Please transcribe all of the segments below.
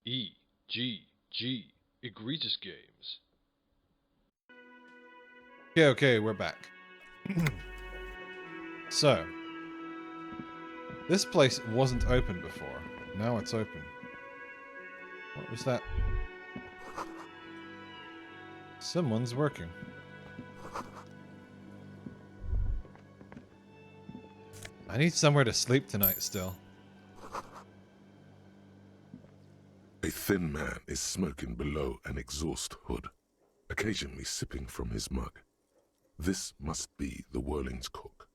eGregious games. Okay, we're back. So, this place wasn't open before. Now it's open. What was that? Someone's working. I need somewhere to sleep tonight still. A thin man is smoking below an exhaust hood, occasionally sipping from his mug. This must be the Whirling's cook.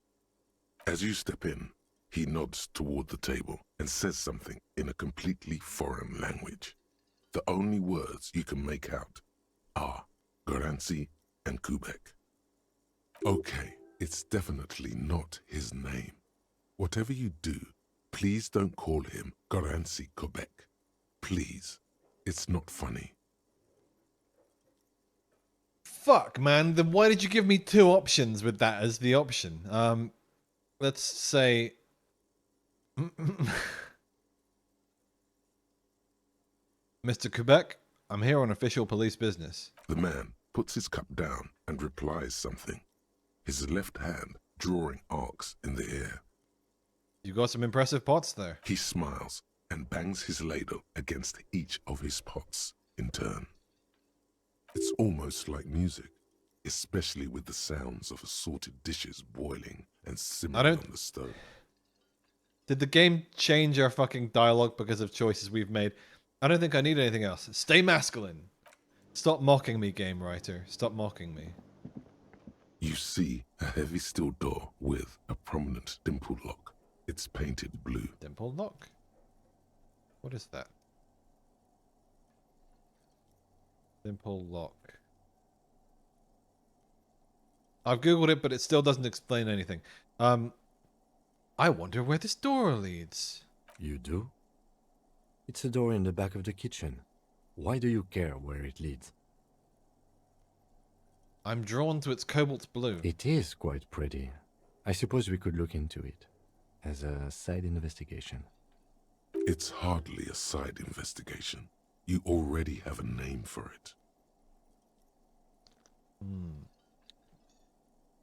As you step in, he nods toward the table and says something in a completely foreign language. The only words you can make out are Garancy and Quebec. Okay, it's definitely not his name. Whatever you do, please don't call him Garancy Quebec. Please. It's not funny. Fuck, man. Then why did you give me two options with that as the option? Let's say... Mr. Quebec, I'm here on official police business. The man puts his cup down and replies something, his left hand drawing arcs in the air. You got some impressive pots there. He smiles and bangs his ladle against each of his pots in turn. It's almost like music, especially with the sounds of assorted dishes boiling and simmering on the stove. Did the game change our fucking dialogue because of choices we've made? I don't think I need anything else. Stay masculine. Stop mocking me, game writer. Stop mocking me. You see a heavy steel door with a prominent dimple lock. It's painted blue. Dimple lock? What is that? Dimple lock. I've googled it, but it still doesn't explain anything. I wonder where this door leads. You do? It's a door in the back of the kitchen. Why do you care where it leads? I'm drawn to its cobalt blue. It is quite pretty. I suppose we could look into it as a side investigation. It's hardly a side investigation. You already have a name for it.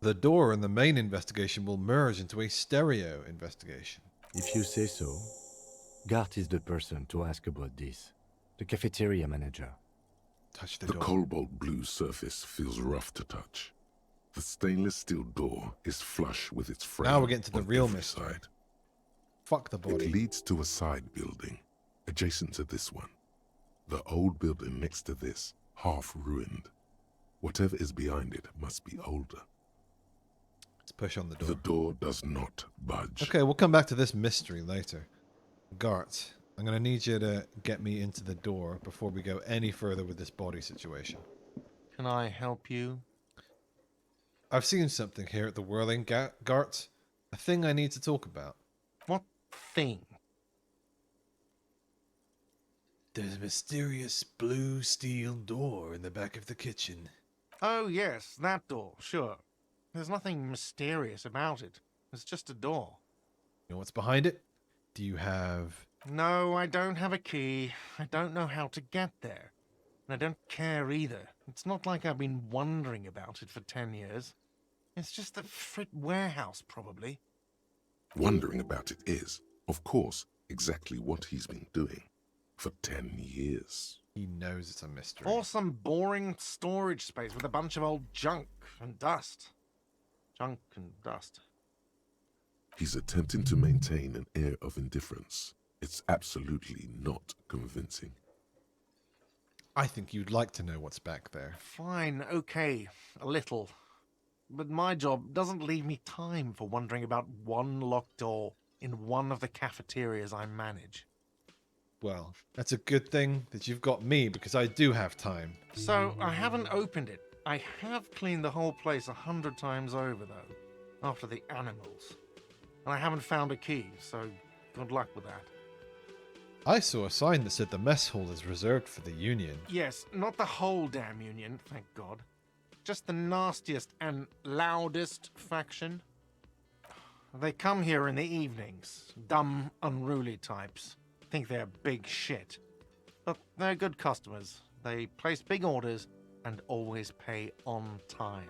The door and the main investigation will merge into a stereo investigation. If you say so. Gart is the person to ask about this. The cafeteria manager. Touch the The door. cobalt blue surface feels rough to touch. The stainless steel door is flush with its frame. Now we're getting to the on real every mystery. side. Fuck the body. It leads to a side building, adjacent to this one. The old building next to this, half ruined. Whatever is behind it must be older. Let's push on the door. The door does not budge. Okay, we'll come back to this mystery later. Gart, I'm going to need you to get me into the door before we go any further with this body situation. Can I help you? I've seen something here at the Whirling, Gart. A thing I need to talk about. What thing? There's a mysterious blue steel door in the back of the kitchen. Oh, yes, that door, sure. There's nothing mysterious about it. It's just a door. You know what's behind it? Do you have... No, I don't have a key. I don't know how to get there. And I don't care either. It's not like I've been wondering about it for 10 years. It's just a frit warehouse, probably. Wondering about it is, of course, exactly what he's been doing for 10 years. He knows it's a mystery. Or some boring storage space with a bunch of old junk and dust. Junk and dust. He's attempting to maintain an air of indifference. It's absolutely not convincing. I think you'd like to know what's back there. Fine, okay, a little. But my job doesn't leave me time for wondering about one locked door in one of the cafeterias I manage. Well, that's a good thing that you've got me, because I do have time. So, I haven't opened it. I have cleaned the whole place 100 times over, though, after the animals. And I haven't found a key, so good luck with that. I saw a sign that said the mess hall is reserved for the Union. Yes, not the whole damn Union, thank God. Just the nastiest and loudest faction. They come here in the evenings. Dumb, unruly types. Think they're big shit. But they're good customers. They place big orders and always pay on time.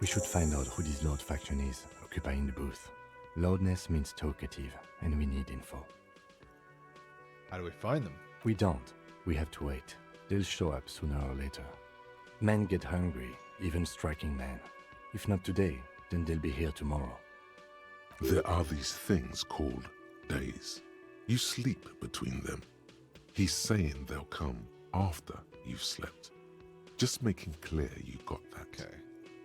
We should find out who this Lord faction is, occupying the booth. Loudness means talkative, and we need info. How do we find them? We don't. We have to wait. They'll show up sooner or later. Men get hungry, even striking men. If not today, then they'll be here tomorrow. There are these things called days. You sleep between them. He's saying they'll come after you've slept. Just making clear you got that. Okay.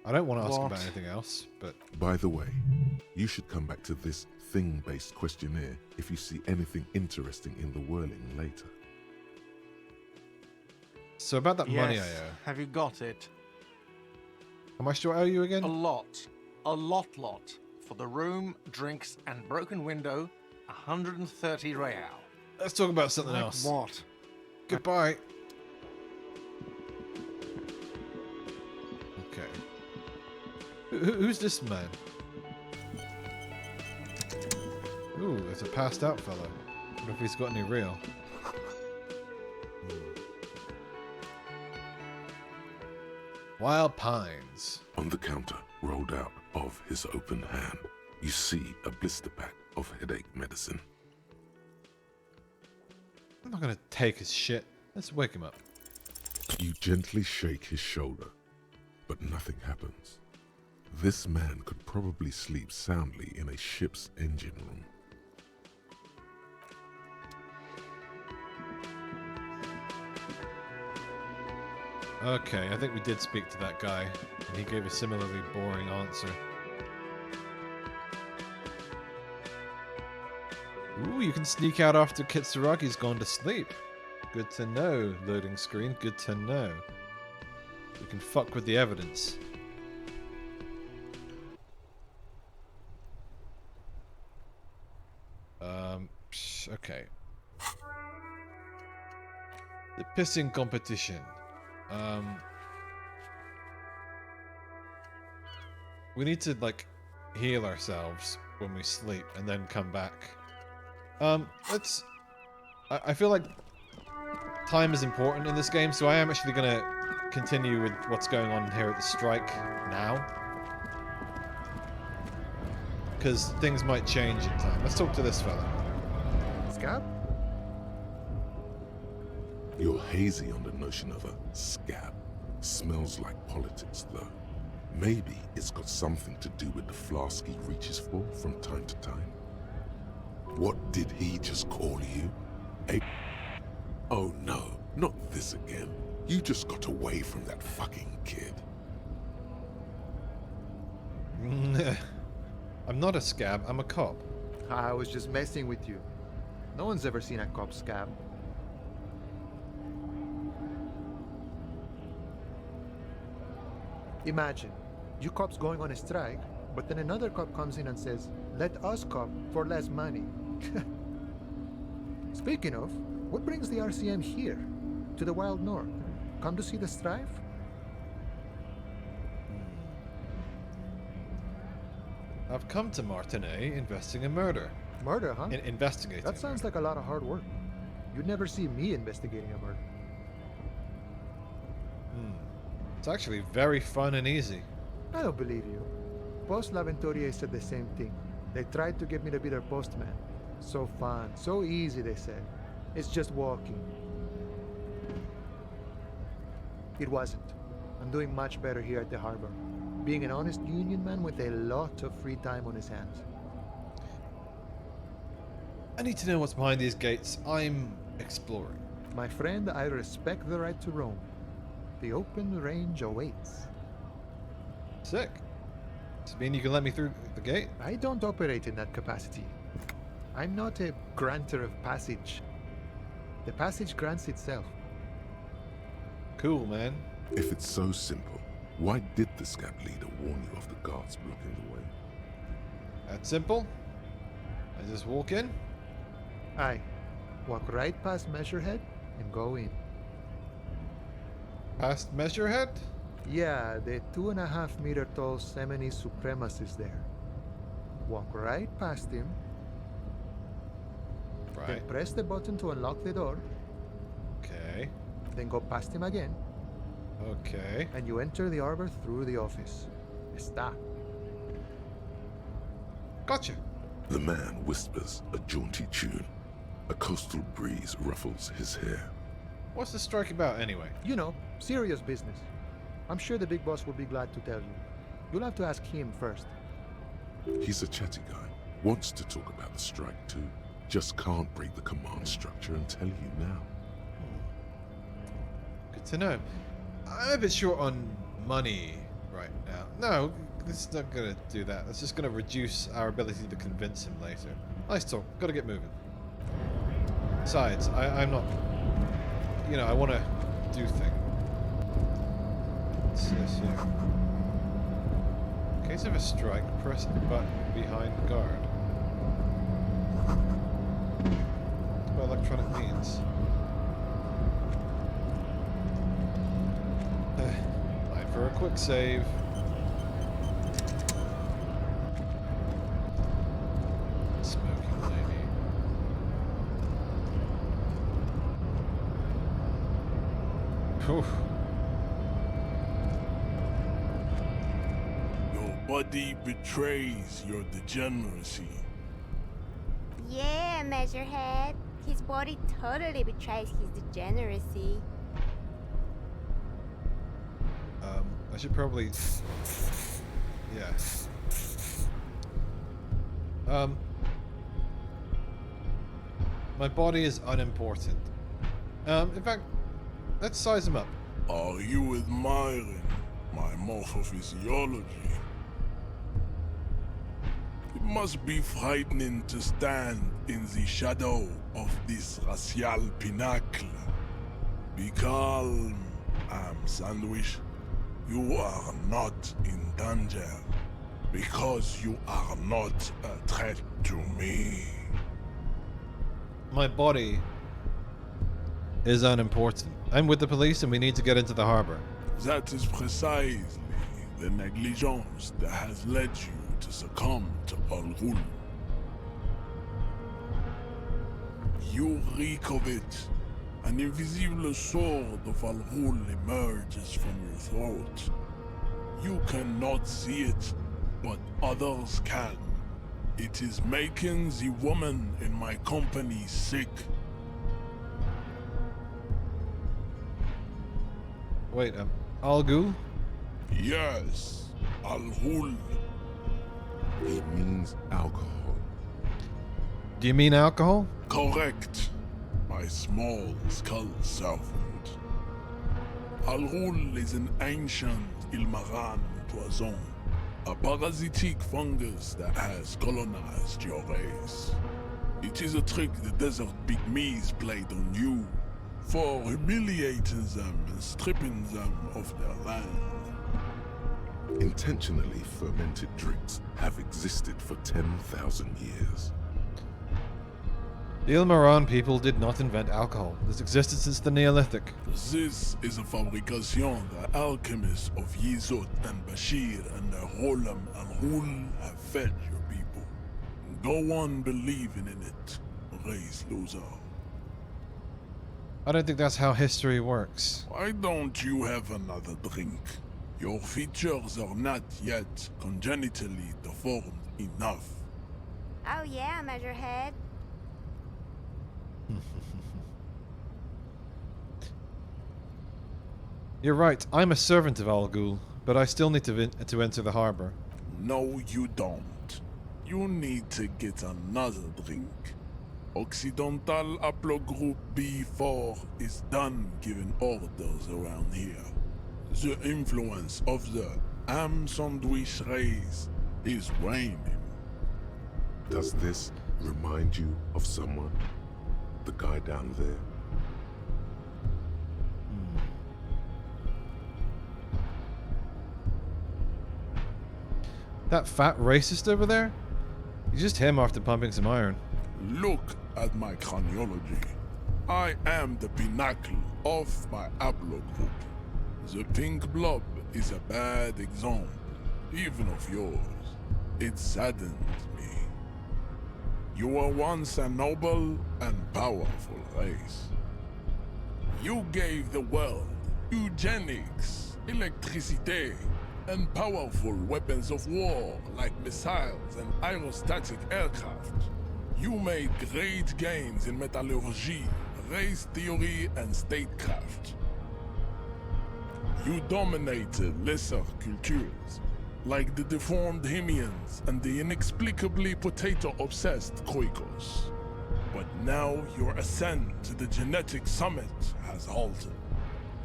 I don't want to ask What? about anything else, but By the way, you should come back to this thing-based questionnaire if you see anything interesting in the whirling later. so about that money I Yes. owe. Have you got it? How much do I owe you again? A lot. A lot. For the room, drinks, and broken window, 130 real. Let's talk about something Like else. what? Goodbye. Okay. Who's this man? Ooh, there's a passed out fellow. I wonder if he's got any real. Wild Pines. On the counter, rolled out of his open hand, you see a blister pack of headache medicine. I'm not gonna take his shit. Let's wake him up. You gently shake his shoulder, but nothing happens. This man could probably sleep soundly in a ship's engine room. Okay, I think we did speak to that guy, and he gave a similarly boring answer. Ooh, you can sneak out after Kitsuragi's gone to sleep. Good to know, loading screen, good to know. We can fuck with the evidence. Okay. The pissing competition. We need to, like, heal ourselves when we sleep and then come back. Let's... I feel like time is important in this game, so I am actually gonna continue with what's going on here at the strike now. Because things might change in time. Let's talk to this fella. Scab? You're hazy on the notion of a scab. Smells like politics, though. Maybe it's got something to do with the flask he reaches for from time to time. What did he just call you? A... Oh no, not this again. You just got away from that fucking kid. I'm not a scab, I'm a cop. I was just messing with you. No one's ever seen a cop scab. Imagine, you cops going on a strike, but then another cop comes in and says, let us cop for less money. Speaking of, what brings the RCM here? To the Wild North? Come to see the strife? I've come to Martinet investing in murder. Murder, huh? Investigating. That sounds like a lot of hard work. You'd never see me investigating a murder. It's actually very fun and easy. I don't believe you. Post L'Aventurier said the same thing. They tried to get me to be their postman. So fun, so easy, they said. It's just walking. It wasn't. I'm doing much better here at the harbor. Being an honest union man with a lot of free time on his hands. I need to know what's behind these gates. I'm exploring. My friend, I respect the right to roam. The open range awaits. Sick. Does it mean you can let me through the gate? I don't operate in that capacity. I'm not a granter of passage. The passage grants itself. Cool, man. If it's so simple, why did the scab leader warn you of the guards blocking the way? That simple? I just walk in? Aye. Walk right past Measurehead and go in. Past Measurehead? Yeah, the 2.5 meter tall Semini supremacist there. Walk right past him, Right. then press the button to unlock the door, Okay. Then go past him again, Okay. and you enter the arbor through the office. Está. Gotcha. The man whispers a jaunty tune. A coastal breeze ruffles his hair. What's the strike about anyway? You know, serious business. I'm sure the big boss will be glad to tell you. You'll have to ask him first. He's a chatty guy. Wants to talk about the strike too. Just can't break the command structure and tell you now. Good to know. I'm a bit short on money right now. No, this is not gonna do that. It's just gonna reduce our ability to convince him later. Nice talk. Gotta get moving. Besides, I'm not... You know, I want to do things. What's this here? In case of a strike, press the button behind guard. What electronic means. Time for a quick save. Smoking lady. Oof. Your body betrays your degeneracy. Yeah, Measurehead. His body totally betrays his degeneracy. I should probably... Yeah. My body is unimportant. In fact, let's size him up. Are you admiring my morphophysiology? It must be frightening to stand in the shadow of this racial pinnacle. Be calm, Sandwich. You are not in danger because you are not a threat to me. My body is unimportant. I'm with the police and we need to get into the harbor. That is precisely the negligence that has led you to succumb to Al Ghul. You reek of it. An invisible sword of Al Ghul emerges from your throat. You cannot see it, but others can. It is making the woman in my company sick. Wait, Al Ghul? Yes, Al Ghul. It means alcohol. Do you mean alcohol? Correct. My small skull servant. Al Ghul is an ancient Ilmaran poison, a parasitic fungus that has colonized your race. It is a trick the desert pygmies played on you for humiliating them and stripping them of their land. Intentionally fermented drinks have existed for 10,000 years. The Ilmaran people did not invent alcohol. This existed since the Neolithic. This is a fabrication the alchemists of Yizot and Bashir and the Rolam and Hul have fed your people. Go on believing in it, race loser. I don't think that's how history works. Why don't you have another drink? Your features are not yet congenitally deformed enough. Oh yeah, Measurehead. You're right, I'm a servant of Al Ghul, but I still need to enter the harbor. No, you don't. You need to get another drink. Occidental Haplogroup B4 is done giving orders around here. The influence of the Am Sandwich race is waning. Does this remind you of someone? The guy down there? That fat racist over there? He's just him after pumping some iron. Look at my craniology. I am the pinnacle of my haplogroup. The pink blob is a bad example, even of yours. It saddens me. You were once a noble and powerful race. You gave the world eugenics, electricity, and powerful weapons of war like missiles and aerostatic aircraft. You made great gains in metallurgy, race theory, and statecraft. You dominated lesser cultures, like the deformed Hemians and the inexplicably potato-obsessed Khoikos. But now your ascent to the genetic summit has halted.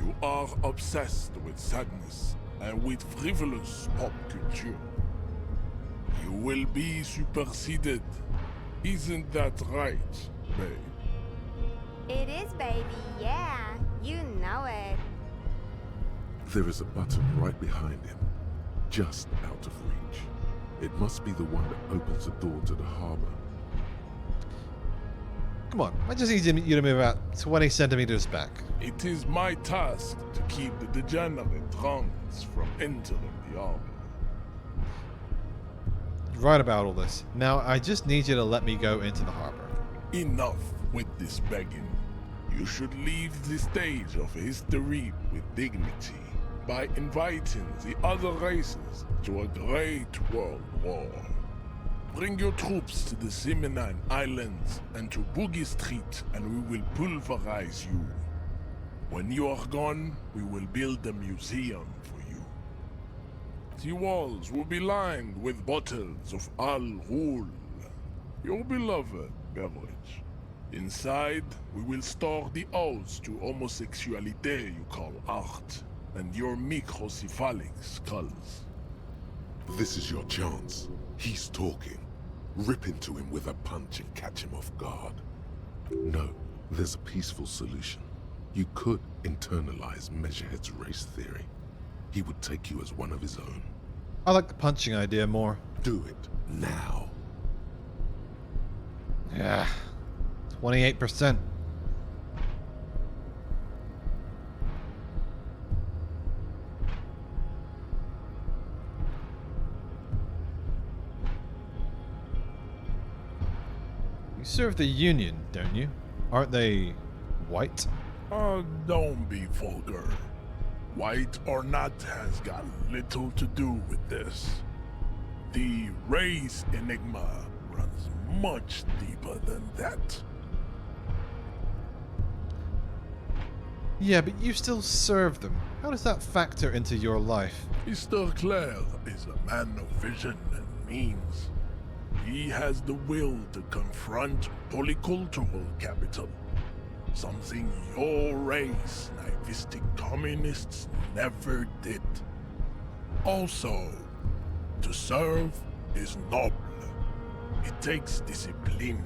You are obsessed with sadness and with frivolous pop culture. You will be superseded. Isn't that right, babe? It is, baby, yeah. You know it. There is a button right behind him, just out of reach. It must be the one that opens the door to the harbor. Come on, I just need you to move about 20 centimeters back. It is my task to keep the degenerate drunks from entering the harbor. You're right about all this. Now, I just need you to let me go into the harbor. Enough with this begging. You should leave the stage of history with dignity by inviting the other races to a great world war. Bring your troops to the Simonine Islands and to Boogie Street, and we will pulverize you. When you are gone, we will build a museum for you. The walls will be lined with bottles of Al Ghul, your beloved beverage. Inside, we will store the odes to homosexuality you call art, and your microcephalic skulls. This is your chance. He's talking. Rip into him with a punch and catch him off guard. No, there's a peaceful solution. You could internalize Measurehead's race theory. He would take you as one of his own. I like the punching idea more. Do it now. Yeah, 28%. You serve the Union, don't you? Aren't they white? Don't be vulgar. White or not has got little to do with this. The race enigma runs much deeper than that. Yeah, but you still serve them. How does that factor into your life? Mr. Clare is a man of vision and means. He has the will to confront polycultural capital. Something your race, naivistic communists, never did. Also, to serve is noble. It takes discipline.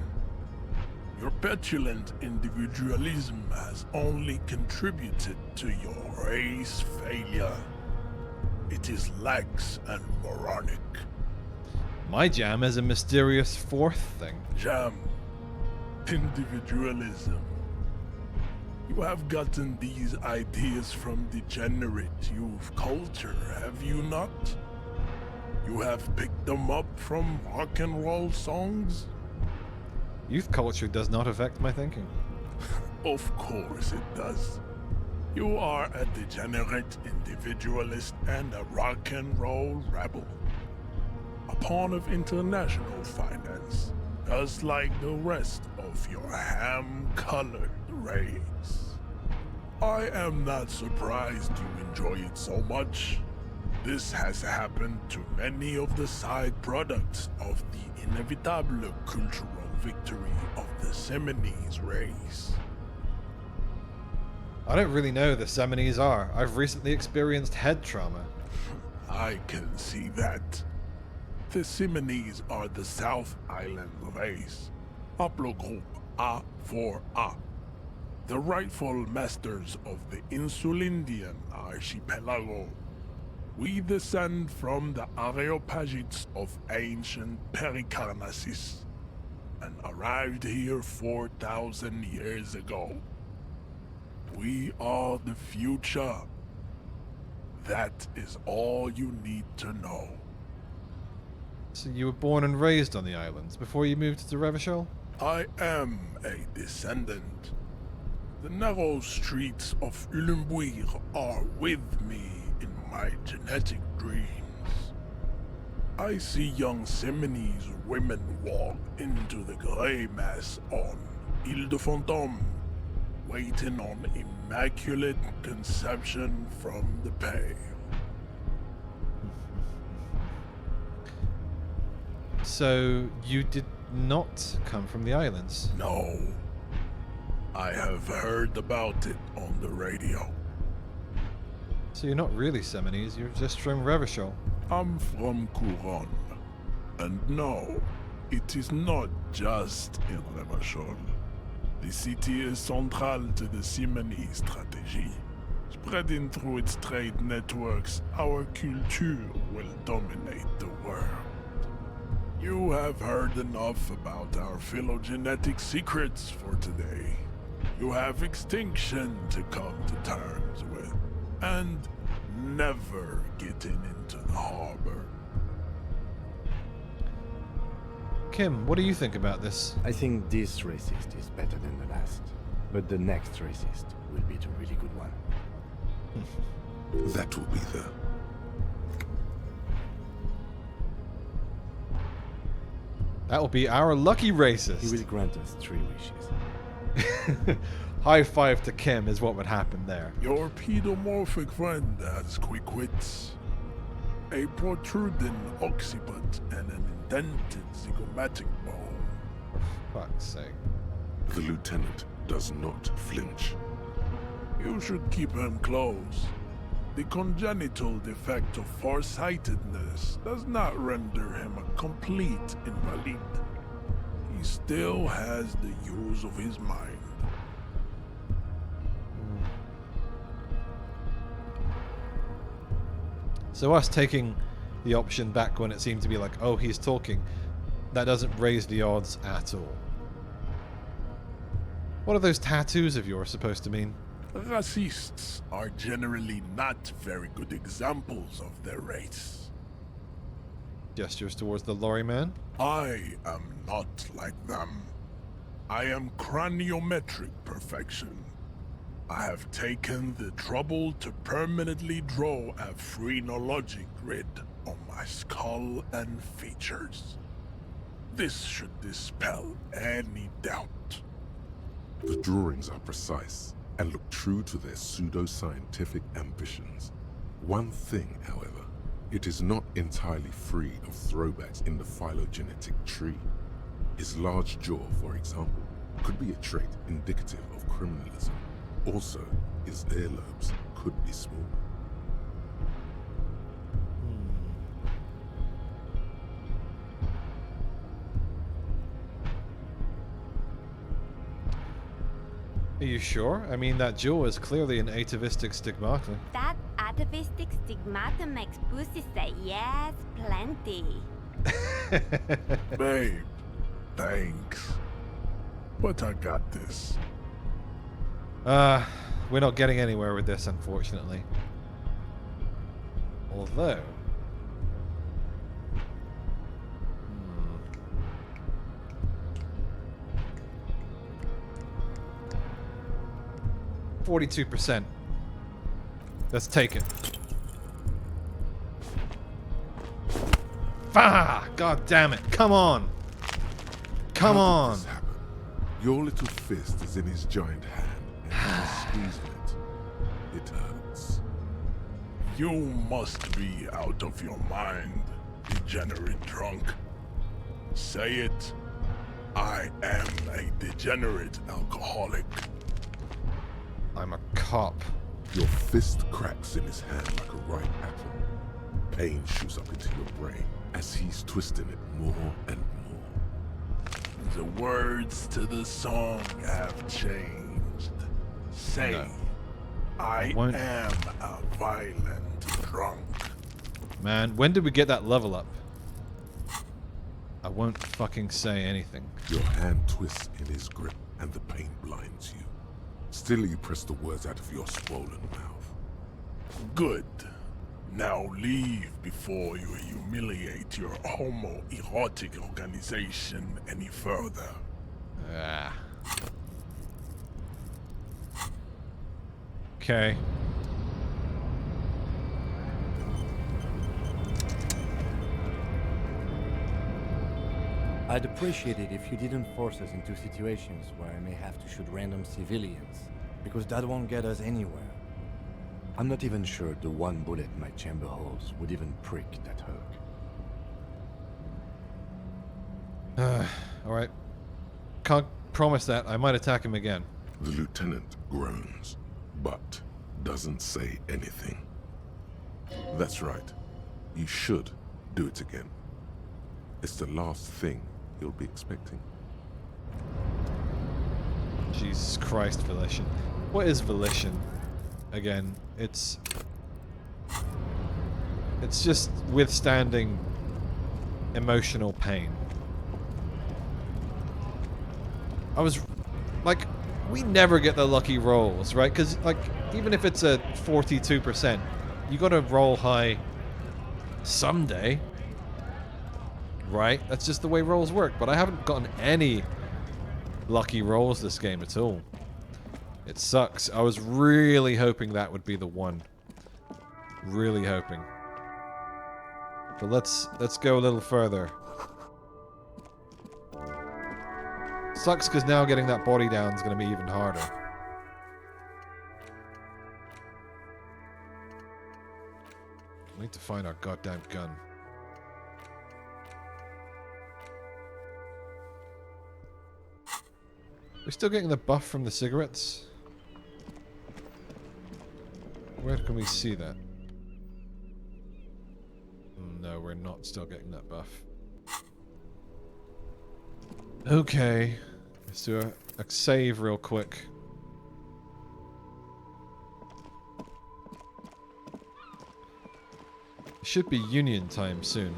Your petulant individualism has only contributed to your race failure. It is lax and moronic. My jam is a mysterious fourth thing. Jam. Individualism. You have gotten these ideas from degenerate youth culture, have you not? You have picked them up from rock and roll songs? Youth culture does not affect my thinking. Of course it does. You are a degenerate individualist and a rock and roll rebel. A pawn of international finance, just like the rest of your ham-colored race. I am not surprised you enjoy it so much. This has happened to many of the side products of the inevitable cultural victory of the Seminoles race. I don't really know who the Seminoles are. I've recently experienced head trauma. I can see that. The Seminoles are the South Island race, haplogroup A4A, the rightful masters of the Insulindian archipelago. We descend from the Areopagites of ancient Pericarnassus and arrived here 4,000 years ago. We are the future. That is all you need to know. So you were born and raised on the islands before you moved to Revachol? I am a descendant. The narrow streets of Ulimbuir are with me in my genetic dreams. I see young Seminese women walk into the grey mass on Ile de Fantôme, waiting on immaculate conception from the pale. So you did not come from the islands? No, I have heard about it on the radio. So you're not really Seminese, you're just from Revachol. I'm from Couronne, and no, it is not just in Revachol. The city is central to the Simony strategy. Spreading through its trade networks, our culture will dominate the world. You have heard enough about our phylogenetic secrets for today. You have extinction to come to terms with, and never getting into the harbor. Kim, what do you think about this? I think this racist is better than the last. But the next racist will be the really good one. That will be the... That will be our lucky racist. He will grant us 3 wishes. High five to Kim is what would happen there. Your pedomorphic friend has quick wits, a protruding occiput, and an indented zygomatic bone. For fuck's sake. The lieutenant does not flinch. You should keep him close. The congenital defect of farsightedness does not render him a complete invalid. He still has the use of his mind. So us taking the option back when it seemed to be like, oh, he's talking, that doesn't raise the odds at all. What are those tattoos of yours supposed to mean? Racists are generally not very good examples of their race. Gestures towards the lorry man. I am not like them. I am craniometric perfection. I have taken the trouble to permanently draw a phrenologic grid on my skull and features. This should dispel any doubt. The drawings are precise and look true to their pseudo-scientific ambitions. One thing, however, it is not entirely free of throwbacks in the phylogenetic tree. His large jaw, for example, could be a trait indicative of criminalism. Also, his earlobes could be small. Are you sure? I mean, that jaw is clearly an atavistic stigmata. That atavistic stigmata makes pussy say yes, plenty. Babe, thanks. But I got this. We're not getting anywhere with this, unfortunately. Although... 42%. Let's take it. God damn it. Come on. Come How did on. this happen? Your little fist is in his giant hand, and he's squeezing it. It hurts. You must be out of your mind, degenerate drunk. Say it. I am a degenerate alcoholic. I'm a cop. Your fist cracks in his hand like a ripe apple. Pain shoots up into your brain as he's twisting it more and more. The words to the song have changed. Say, No. I won't. am a violent drunk. Man, when did we get that level up? I won't fucking say anything. Your hand twists in his grip and the pain blinds you. Still you press the words out of your swollen mouth. Good. Now leave before you humiliate your homoerotic organization any further. Okay. I'd appreciate it if you didn't force us into situations where I may have to shoot random civilians, because that won't get us anywhere. I'm not even sure the one bullet my chamber holds would even prick that Herc. Alright. Can't promise that. I might attack him again. The lieutenant groans, but doesn't say anything. That's right. You should do it again. It's the last thing he'll be expecting. Jesus Christ, volition. What is volition? Again, it's just withstanding emotional pain. I was like, we never get the lucky rolls, right? Because like, even if it's a 42%, you gotta roll high someday, right? That's just the way rolls work. But I haven't gotten any lucky rolls this game at all. It sucks. I was really hoping that would be the one. Really hoping. But let's go a little further. Sucks because now getting that body down is going to be even harder. We need to find our goddamn gun. We're still getting the buff from the cigarettes? Where can we see that? No, we're not still getting that buff. Okay. Let's do a save real quick. It should be union time soon.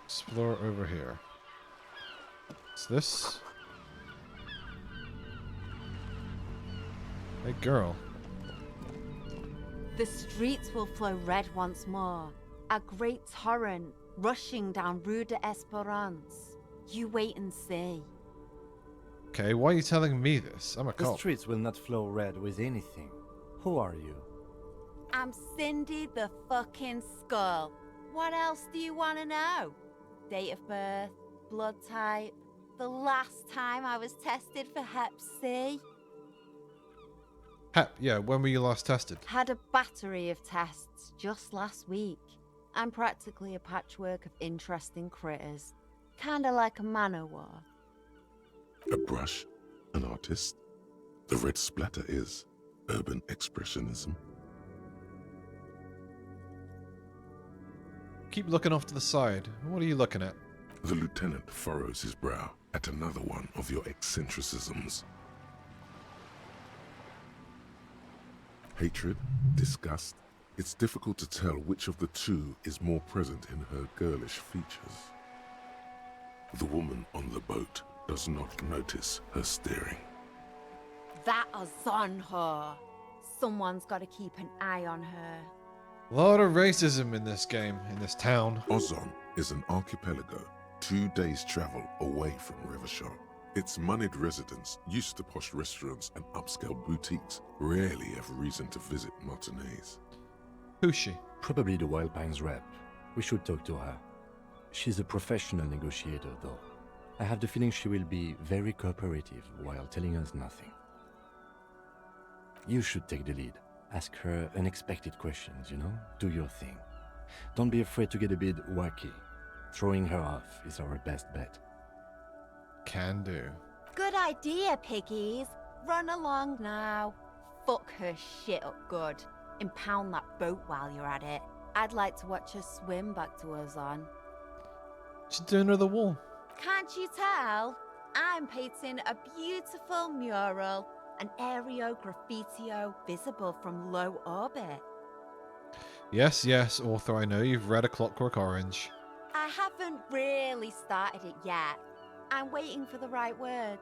Explore over here. What's this? Hey, girl. The streets will flow red once more. A great torrent rushing down Rue d'Esperance. You wait and see. Okay, why are you telling me this? I'm a The cop. streets will not flow red with anything. Who are you? I'm Cindy the fucking Skull. What else do you want to know? Date of birth, blood type, the last time I was tested for Hep C. Hep, yeah, when were you last tested? Had a battery of tests just last week. I'm practically a patchwork of interesting critters. Kinda like a man-o'-war. A brush? An artist? The red splatter is urban expressionism. Keep looking off to the side. What are you looking at? The lieutenant furrows his brow at another one of your eccentricisms. Hatred? Disgust? It's difficult to tell which of the two is more present in her girlish features. The woman on the boat does not notice her staring. That is on her. Someone's got to keep an eye on her. A lot of racism in this game, in this town. Ozon is an archipelago 2 days' travel away from Rivershore. Its moneyed residents, used to posh restaurants and upscale boutiques, rarely have reason to visit Martinez. Who's she? Probably the Wild Pines rep. We should talk to her. She's a professional negotiator, though. I have the feeling she will be very cooperative while telling us nothing. You should take the lead. Ask her unexpected questions, you know? Do your thing. Don't be afraid to get a bit wacky. Throwing her off is our best bet. Can do. Good idea, piggies. Run along now. Fuck her shit up good. Impound that boat while you're at it. I'd like to watch her swim back to Ozon. She's doing her the wall. Can't you tell? I'm painting a beautiful mural, an aereo graffitio visible from low orbit. Yes, yes, author, I know you've read A Clockwork Orange. I haven't really started it yet. I'm waiting for the right words.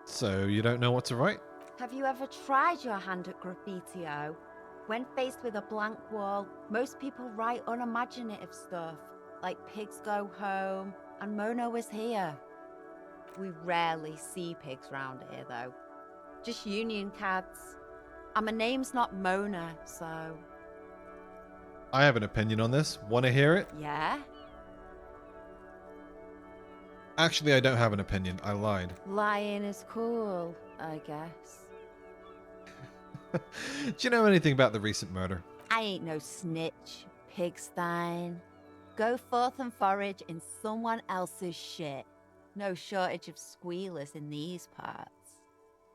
So, you don't know what to write? Have you ever tried your hand at graffiti-o? When faced with a blank wall, most people write unimaginative stuff, like pigs go home and Mona was here. We rarely see pigs round here, though. Just union cats. And my name's not Mona, so... I have an opinion on this. Want to hear it? Yeah? Actually, I don't have an opinion. I lied. Lying is cool, I guess. Do you know anything about the recent murder? I ain't no snitch, pigstein. Go forth and forage in someone else's shit. No shortage of squealers in these parts.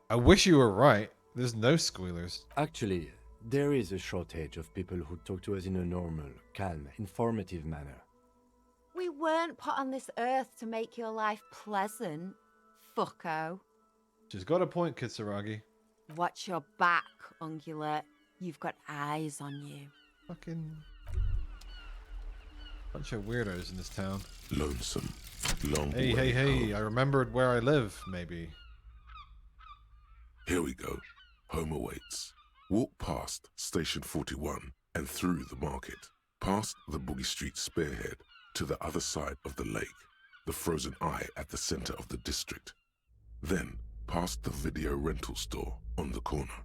I wish you were right. There's no squealers. Actually, there is a shortage of people who talk to us in a normal, calm, informative manner. We weren't put on this earth to make your life pleasant, fucko. She's got a point, Kitsuragi. Watch your back, ungulate. You've got eyes on you. Fucking... bunch of weirdos in this town. Lonesome. Long Hey, way hey, home. I remembered where I live, maybe. Here we go. Home awaits. Walk past Station 41 and through the market, past the Boogie Street spearhead to the other side of the lake, the frozen eye at the center of the district. Then past the video rental store on the corner.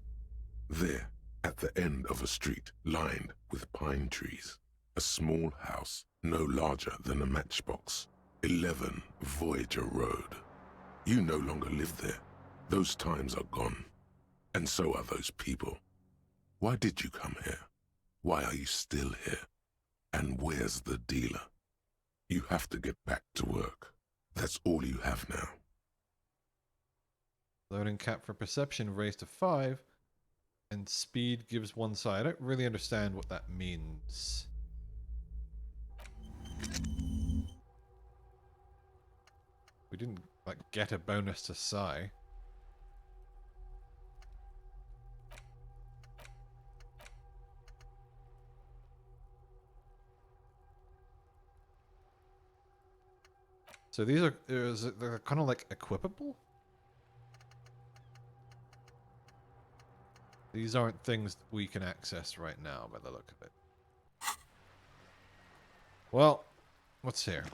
There, at the end of a street lined with pine trees, a small house no larger than a matchbox. 11 Voyager Road. You no longer live there. Those times are gone. And so are those people. Why did you come here? Why are you still here? And where's the dealer? You have to get back to work. That's all you have now. Loading cap for perception raised to 5. And speed gives 1 side. I don't really understand what that means. We didn't, like, get a bonus to psi. So these are, they're kind of like equipable? These aren't things that we can access right now by the look of it. Well, what's here?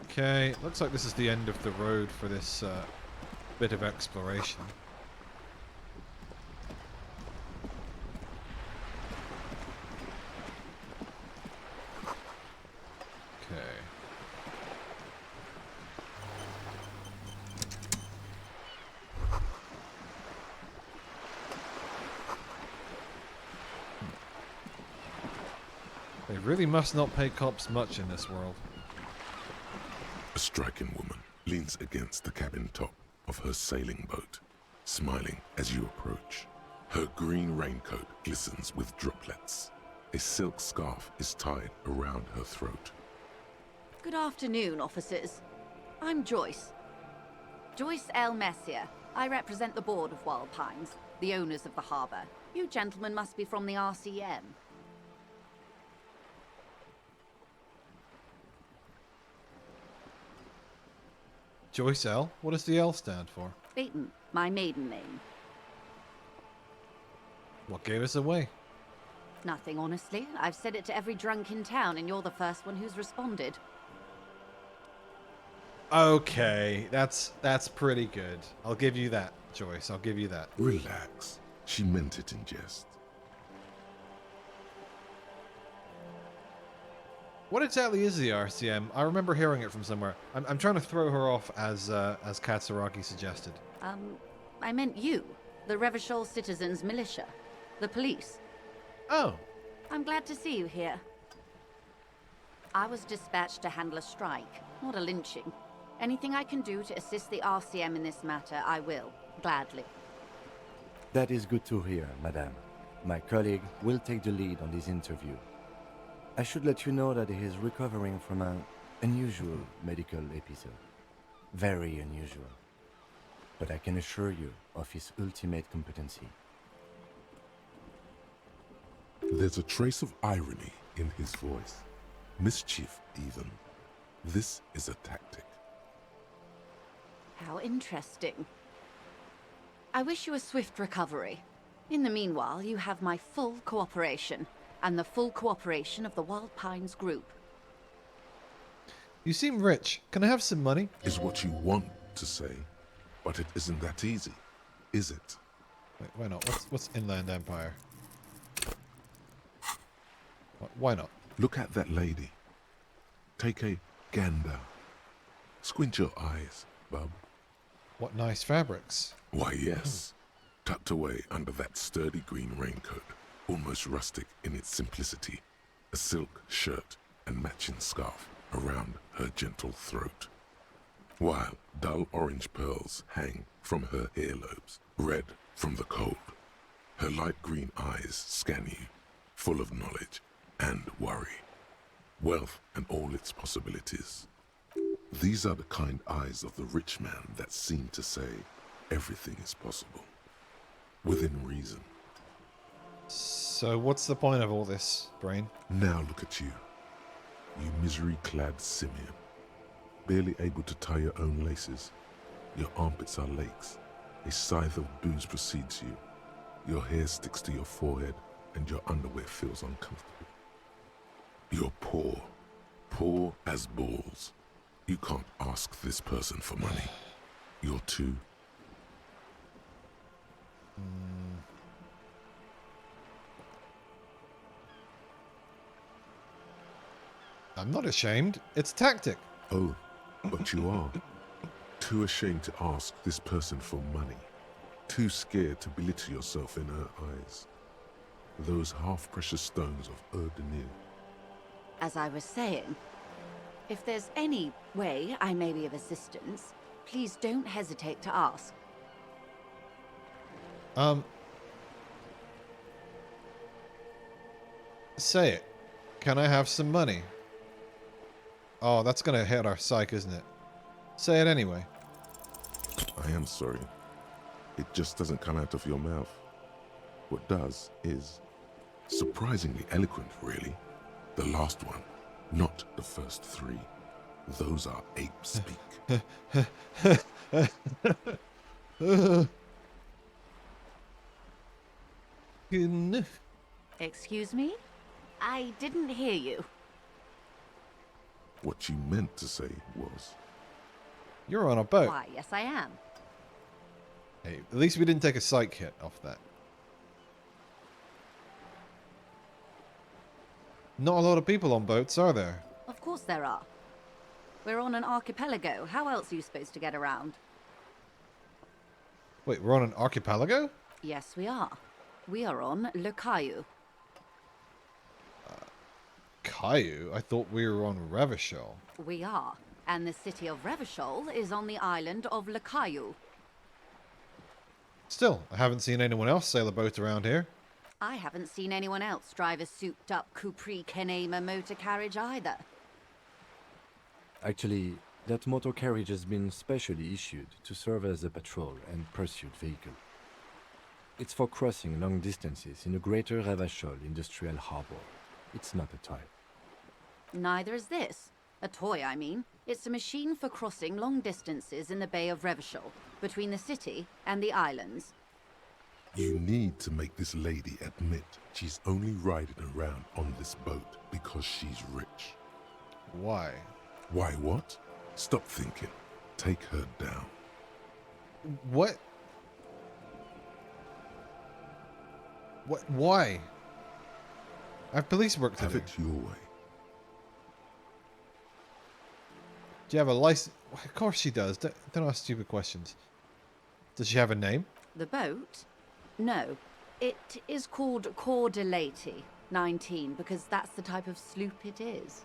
Okay, looks like this is the end of the road for this bit of exploration. Okay. They really must not pay cops much in this world. A striking woman leans against the cabin top of her sailing boat, smiling as you approach. Her green raincoat glistens with droplets. A silk scarf is tied around her throat. Good afternoon, officers. I'm Joyce. Joyce L. Messier. I represent the board of Wild Pines, the owners of the harbour. You gentlemen must be from the RCM. Joyce L? What does the L stand for? Beaton, my maiden name. What gave us away? Nothing, honestly. I've said it to every drunk in town, and you're the first one who's responded. Okay, that's pretty good. I'll give you that, Joyce. I'll give you that. Relax. She meant it in jest. What exactly is the RCM? I remember hearing it from somewhere. I'm trying to throw her off as Katsuragi suggested. I meant you, the Revachol Citizens Militia, the police. Oh. I'm glad to see you here. I was dispatched to handle a strike, not a lynching. Anything I can do to assist the RCM in this matter, I will, gladly. That is good to hear, madame. My colleague will take the lead on this interview. I should let you know that he is recovering from an unusual medical episode. Very unusual. But I can assure you of his ultimate competency. There's a trace of irony in his voice. Mischief, even. This is a tactic. How interesting. I wish you a swift recovery. In the meanwhile, you have my full cooperation, and the full cooperation of the Wild Pines group. You seem rich. Can I have some money? Is what you want to say, but it isn't that easy, is it? Wait, why not? What's Inland Empire? Why not? Look at that lady. Take a gander. Squint your eyes, bub. What nice fabrics. Why, yes. Tucked away under that sturdy green raincoat, almost rustic in its simplicity, a silk shirt and matching scarf around her gentle throat, while dull orange pearls hang from her earlobes, red from the cold. Her light green eyes scan you, full of knowledge and worry, wealth and all its possibilities. These are the kind eyes of the rich man that seem to say everything is possible, within reason. So what's the point of all this, Brain? Now look at you, you misery-clad simian, barely able to tie your own laces. Your armpits are lakes. A scythe of booze precedes you. Your hair sticks to your forehead, and your underwear feels uncomfortable. You're poor, poor as balls. You can't ask this person for money. You're too... I'm not ashamed. It's tactic. Oh, but you are. Too ashamed to ask this person for money. Too scared to belittle yourself in her eyes. Those half-precious stones of Eau de Nil. As I was saying, if there's any way I may be of assistance, please don't hesitate to ask. Say it. Can I have some money? Oh, that's gonna hit our psyche, isn't it? Say it anyway. I am sorry. It just doesn't come out of your mouth. What does is surprisingly eloquent, really. The last one, not the first three. Those are ape speak. Excuse me? I didn't hear you. What you meant to say was... You're on a boat. Why, yes I am. Hey, at least we didn't take a psych hit off that. Not a lot of people on boats, are there? Of course there are. We're on an archipelago. How else are you supposed to get around? Wait, we're on an archipelago? Yes, we are. We are on Le Caillou. Caillou? I thought we were on Revachol. We are. And the city of Revachol is on the island of Le Caillou. Still, I haven't seen anyone else sail a boat around here. I haven't seen anyone else drive a souped-up Capri Kenema motor carriage either. Actually, that motor carriage has been specially issued to serve as a patrol and pursuit vehicle. It's for crossing long distances in the greater Revachol industrial harbor. It's not a toy. Neither is this. A toy, I mean. It's a machine for crossing long distances in the Bay of Revachol, between the city and the islands. You need to make this lady admit she's only riding around on this boat because she's rich. Why? Why what? Stop thinking. Take her down. What? What? Why? I have police work to Have do. it your way. Do you have a license? Of course she does. Don't ask stupid questions. Does she have a name? The boat? No. It is called Cordelati 19 because that's the type of sloop it is.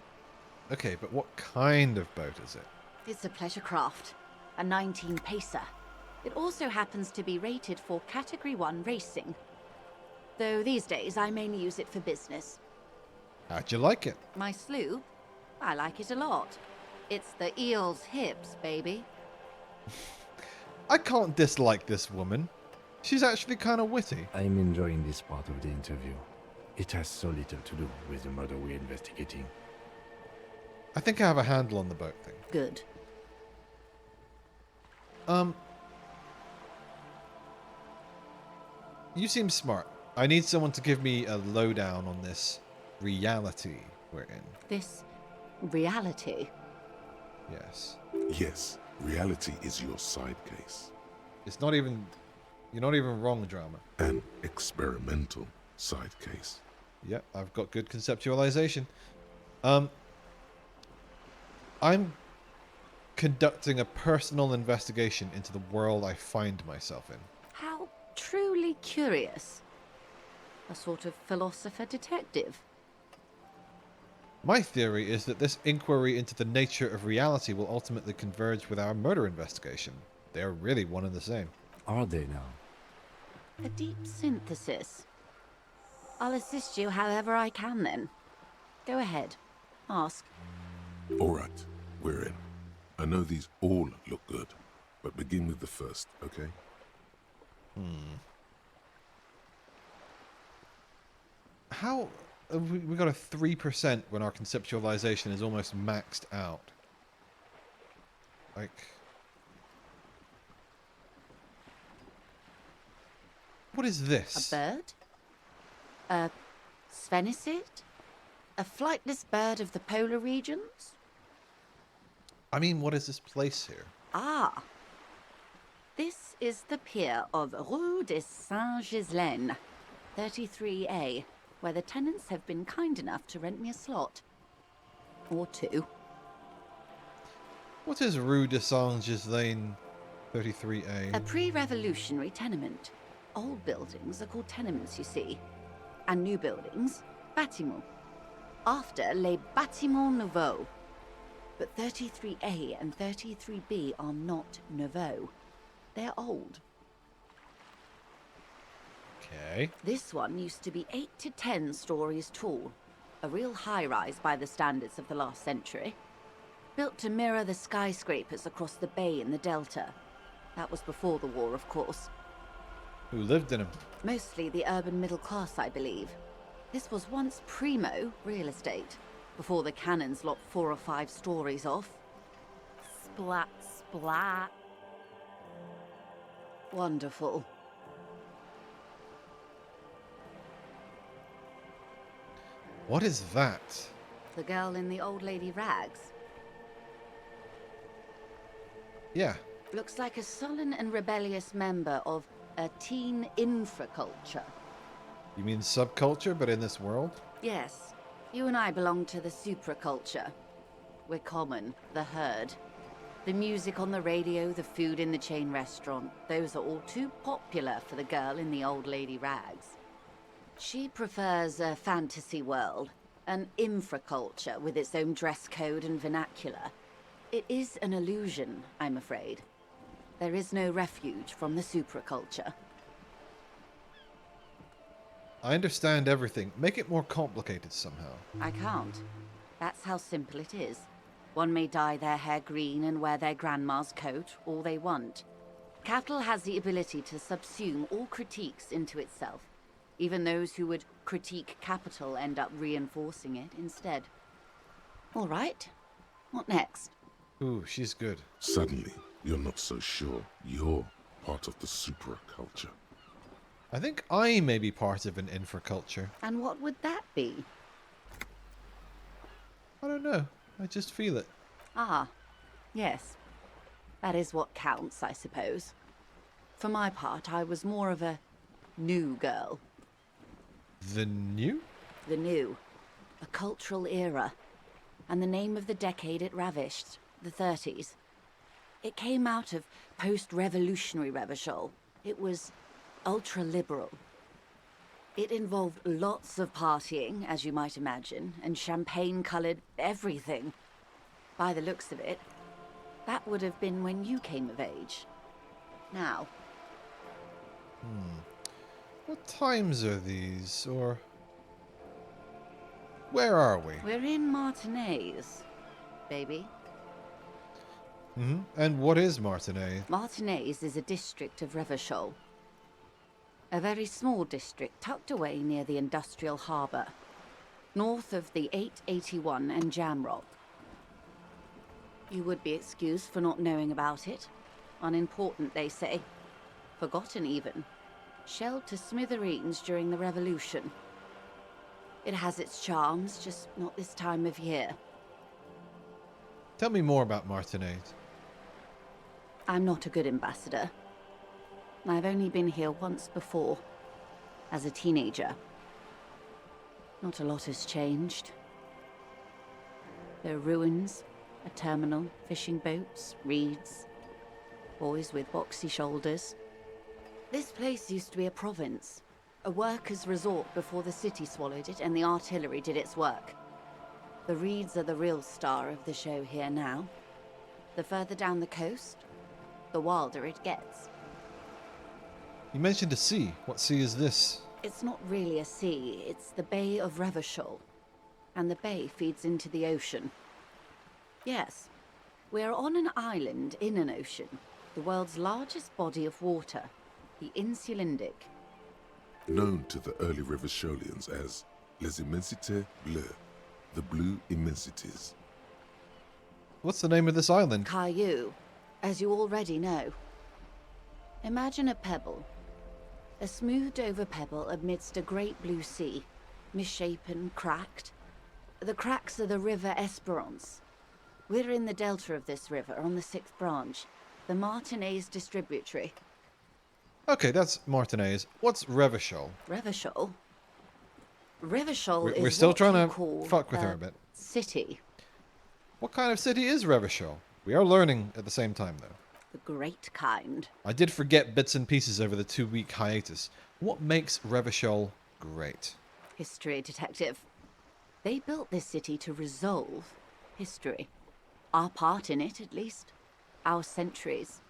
Okay, but what kind of boat is it? It's a pleasure craft. A 19 pacer. It also happens to be rated for Category 1 racing. Though these days I mainly use it for business. How'd you like it? My sloop? I like it a lot. It's the eel's hips, baby. I can't dislike this woman. She's actually kind of witty. I'm enjoying this part of the interview. It has so little to do with the murder we're investigating. I think I have a handle on the boat thing. Good. You seem smart. I need someone to give me a lowdown on this reality we're in. This reality. Yes. Yes, reality is your side case. It's not even... You're not even wrong, drama. An experimental side case. Yep, I've got good conceptualization. I'm conducting a personal investigation into the world I find myself in. How truly curious. A sort of philosopher detective. My theory is that this inquiry into the nature of reality will ultimately converge with our murder investigation. They are really one and the same. Are they now? A deep synthesis. I'll assist you however I can then. Go ahead. Ask. All right, we're in. I know these all look good, but begin with the first, okay? How... we got a 3% when our conceptualization is almost maxed out. Like... What is this? A bird? A sphenicid? A flightless bird of the polar regions? I mean, what is this place here? Ah. This is the pier of Rue de Saint-Ghislain, 33A, where the tenants have been kind enough to rent me a slot. Or two. What is Rue de Saint-Ghislain 33A? A pre-revolutionary tenement. Old buildings are called tenements, you see. And new buildings, bâtiments. After les bâtiments nouveaux. But 33A and 33B are not nouveaux. They're old. Okay. This one used to be 8 to 10 stories tall. A real high-rise by the standards of the last century. Built to mirror the skyscrapers across the bay in the Delta. That was before the war, of course. Who lived in them? Mostly the urban middle class, I believe. This was once primo real estate, before the cannons lopped 4 or 5 stories off. Splat, splat. Wonderful. What is that? The girl in the old lady rags. Yeah. Looks like a sullen and rebellious member of a teen infraculture. You mean subculture, but in this world? Yes. You and I belong to the supraculture. We're common, the herd. The music on the radio, the food in the chain restaurant, those are all too popular for the girl in the old lady rags. She prefers a fantasy world, an infraculture with its own dress code and vernacular. It is an illusion, I'm afraid. There is no refuge from the supraculture. I understand everything. Make it more complicated somehow. I can't. That's how simple it is. One may dye their hair green and wear their grandma's coat all they want. Capital has the ability to subsume all critiques into itself. Even those who would critique capital end up reinforcing it instead. All right. What next? Ooh, she's good. Suddenly, you're not so sure you're part of the supraculture. I think I may be part of an infraculture. And what would that be? I don't know. I just feel it. Ah, yes. That is what counts, I suppose. For my part, I was more of a new girl. The new? The new. A cultural era. And the name of the decade it ravished, the 30s. It came out of post-revolutionary Revachol. It was ultra-liberal. It involved lots of partying, as you might imagine, and champagne-colored everything. By the looks of it, that would have been when you came of age. Now. What times are these, or... Where are we? We're in Martinez, baby. And what is Martinez? Martinez is a district of Revachol. A very small district tucked away near the industrial harbour, north of the 881 and Jamrock. You would be excused for not knowing about it. Unimportant, they say. Forgotten, even. Shelled to smithereens during the Revolution. It has its charms, just not this time of year. Tell me more about Martinaise. I'm not a good ambassador. I've only been here once before, as a teenager. Not a lot has changed. There are ruins, a terminal, fishing boats, reeds, boys with boxy shoulders. This place used to be a province, a workers' resort before the city swallowed it and the artillery did its work. The reeds are the real star of the show here now. The further down the coast, the wilder it gets. You mentioned a sea. What sea is this? It's not really a sea, it's the Bay of Revachol. And the bay feeds into the ocean. Yes, we're on an island in an ocean, the world's largest body of water, the Insulindic. Known to the early Revacholians as Les Immensités Bleues, the Blue Immensities. What's the name of this island? Caillou, as you already know. Imagine a pebble. A smoothed-over pebble amidst a great blue sea, misshapen, cracked. The cracks are the River Esperance. We're in the delta of this river, on the 6th branch, the Martinaise distributary. Okay, that's Martinaise. What's Revachol? Revachol? Revachol is We're still what trying you to call fuck with her a bit. City. What kind of city is Revachol? We are learning at the same time, though. The great kind. I did forget bits and pieces over the 2-week hiatus. What makes Revachol great? History detective. They built this city to resolve history. Our part in it, at least. Our centuries.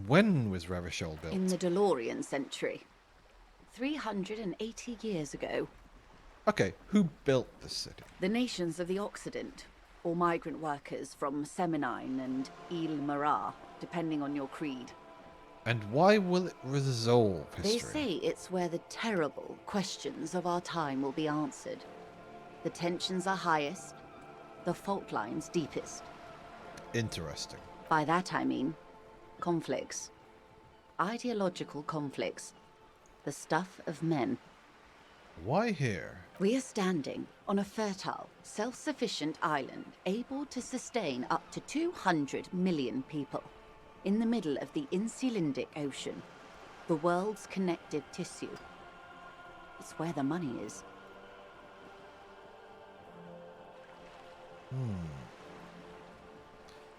When was Revachol built? In the DeLorean century. 380 years ago. Okay, who built this city? The nations of the Occident, or migrant workers from Seminine and Ile Marat, depending on your creed. And why will it resolve history? They say it's where the terrible questions of our time will be answered. The tensions are highest, the fault lines deepest. Interesting. By that I mean conflicts. Ideological conflicts. The stuff of men. Why here? We are standing on a fertile, self-sufficient island able to sustain up to 200 million people in the middle of the Insulindic Ocean, the world's connective tissue. It's where the money is.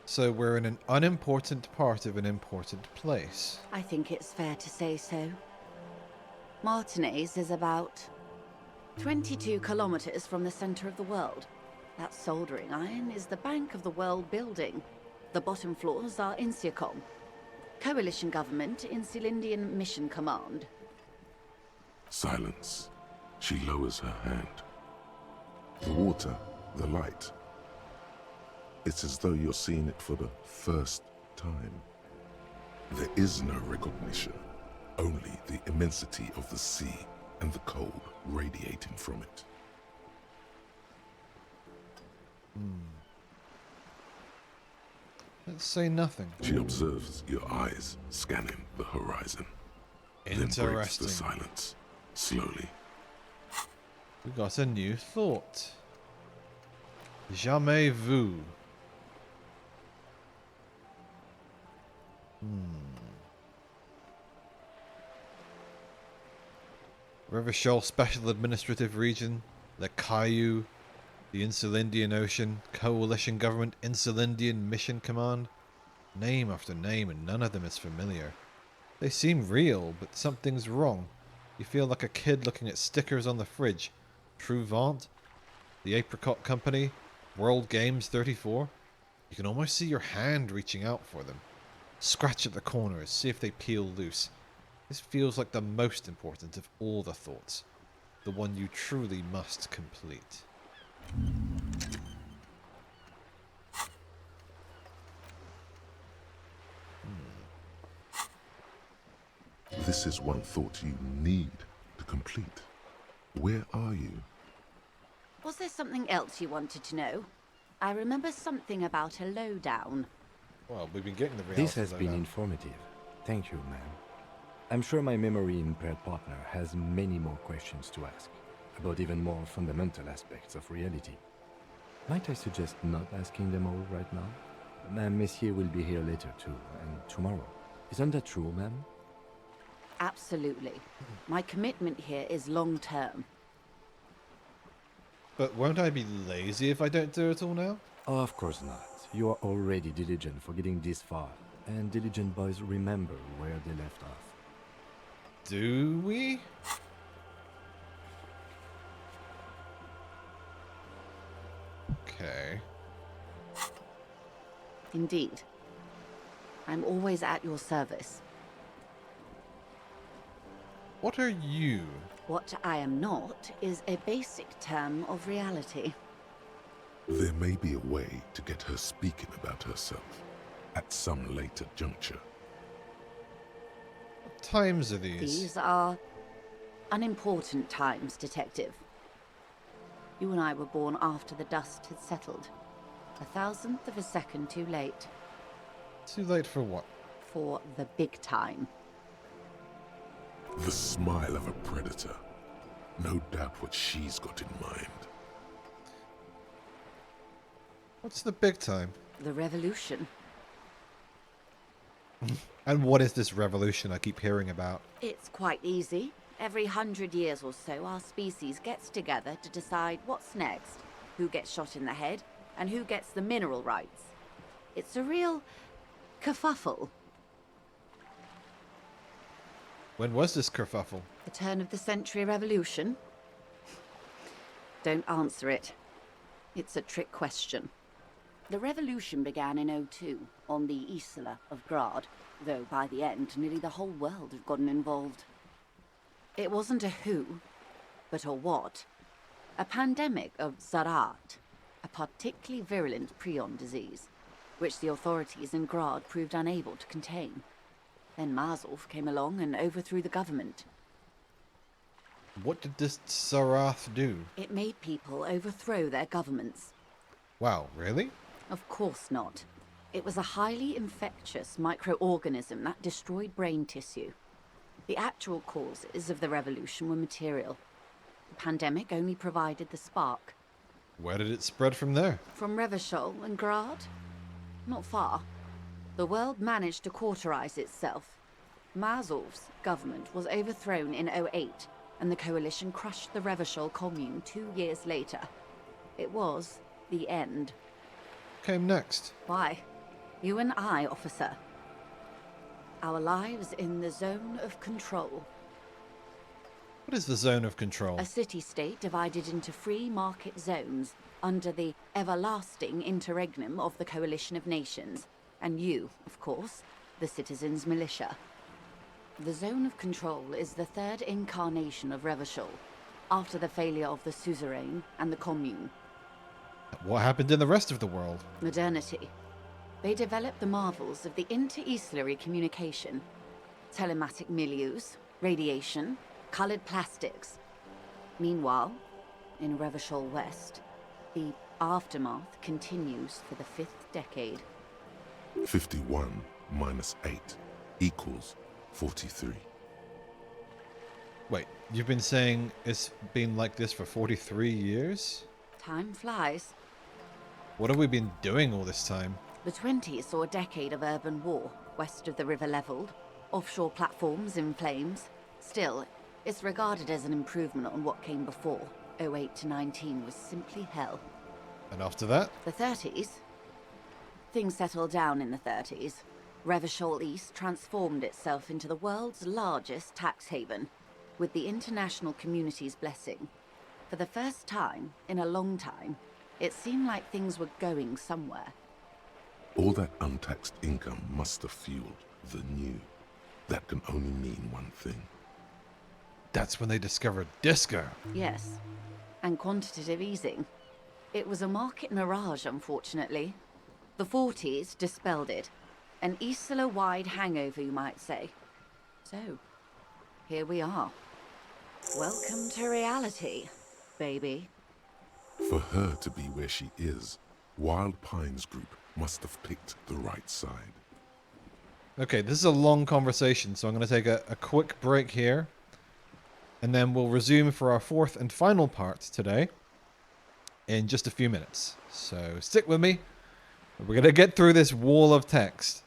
So we're in an unimportant part of an important place. I think it's fair to say so. Martinaise is about 22 kilometers from the center of the world. That soldering iron is the bank of the world building. The bottom floors are Insiacom. Coalition government, Insulindian Mission Command. Silence. She lowers her hand. The water, the light. It's as though you're seeing it for the first time. There is no recognition, only the immensity of the sea and the cold radiating from it. Let's say nothing. She observes your eyes scanning the horizon. Then breaks the Interesting. silence, slowly. We got a new thought. Jamais vu. Revachol Special Administrative Region, the Caillou, the Insulindian Ocean, Coalition Government, Insulindian Mission Command. Name after name, and none of them is familiar. They seem real, but something's wrong. You feel like a kid looking at stickers on the fridge. Trouvant, the Apricot Company, World Games 34. You can almost see your hand reaching out for them. Scratch at the corners, see if they peel loose. This feels like the most important of all the thoughts. The one you truly must complete. This is one thought you need to complete. Where are you? Was there something else you wanted to know? I remember something about a lowdown. Well, we've been getting the reality. This has been informative. Thank you, ma'am. I'm sure my memory-impaired partner has many more questions to ask, about even more fundamental aspects of reality. Might I suggest not asking them all right now? Ma'am, Messier will be here later too, and tomorrow. Isn't that true, ma'am? Absolutely. My commitment here is long-term. But won't I be lazy if I don't do it all now? Oh, of course not. You are already diligent for getting this far, and diligent boys remember where they left off. Do we? Okay. Indeed. I'm always at your service. What are you? What I am not is a basic term of reality. There may be a way to get her speaking about herself at some later juncture. What times are these? These are unimportant times, Detective. You and I were born after the dust had settled. 1,000th of a second too late. Too late for what? For the big time. The smile of a predator. No doubt what she's got in mind. What's the big time? The revolution. And what is this revolution I keep hearing about? It's quite easy. Every 100 years or so, our species gets together to decide what's next, who gets shot in the head, and who gets the mineral rights. It's a real kerfuffle. When was this kerfuffle? The turn of the century revolution? Don't answer it. It's a trick question. The revolution began in '02 on the Isla of Grad, though by the end nearly the whole world had gotten involved. It wasn't a who, but a what. A pandemic of Zarat, a particularly virulent prion disease, which the authorities in Grad proved unable to contain. Then Mazov came along and overthrew the government. What did this Sarath do? It made people overthrow their governments. Wow, really? Of course not. It was a highly infectious microorganism that destroyed brain tissue. The actual causes of the revolution were material. The pandemic only provided the spark. Where did it spread from there? From Revachol and Grad? Not far. The world managed to cauterize itself. Mazov's government was overthrown in '08, and the coalition crushed the Revachol commune 2 years later. It was the end. Came next? Why? You and I, officer. Our lives in the zone of control. What is the zone of control? A city-state divided into free market zones under the everlasting interregnum of the Coalition of Nations. And you, of course, the citizens' militia. The zone of control is the third incarnation of Revachol, after the failure of the suzerain and the commune. What happened in the rest of the world? Modernity. They developed the marvels of the inter-eastlery communication. Telematic milieus, radiation, colored plastics. Meanwhile, in Revachol West, the aftermath continues for the 5th decade. 51 minus 8 equals 43. Wait, you've been saying it's been like this for 43 years? Time flies. What have we been doing all this time? The 20s saw a decade of urban war, west of the river leveled, offshore platforms in flames. Still, it's regarded as an improvement on what came before. '08 to '19 was simply hell. And after that? The 30s? Things settled down in the 30s. Revachol East transformed itself into the world's largest tax haven, with the international community's blessing. For the first time in a long time, it seemed like things were going somewhere. All that untaxed income must have fueled the new. That can only mean one thing. That's when they discovered disco. Yes, and quantitative easing. It was a market mirage, unfortunately. The 40s dispelled it. An Isla-wide hangover, you might say. So, here we are. Welcome to reality, baby. For her to be where she is, Wild Pines Group must have picked the right side. Okay, this is a long conversation, so I'm going to take a quick break here. And then we'll resume for our fourth and final part today in just a few minutes. So stick with me. We're going to get through this wall of text.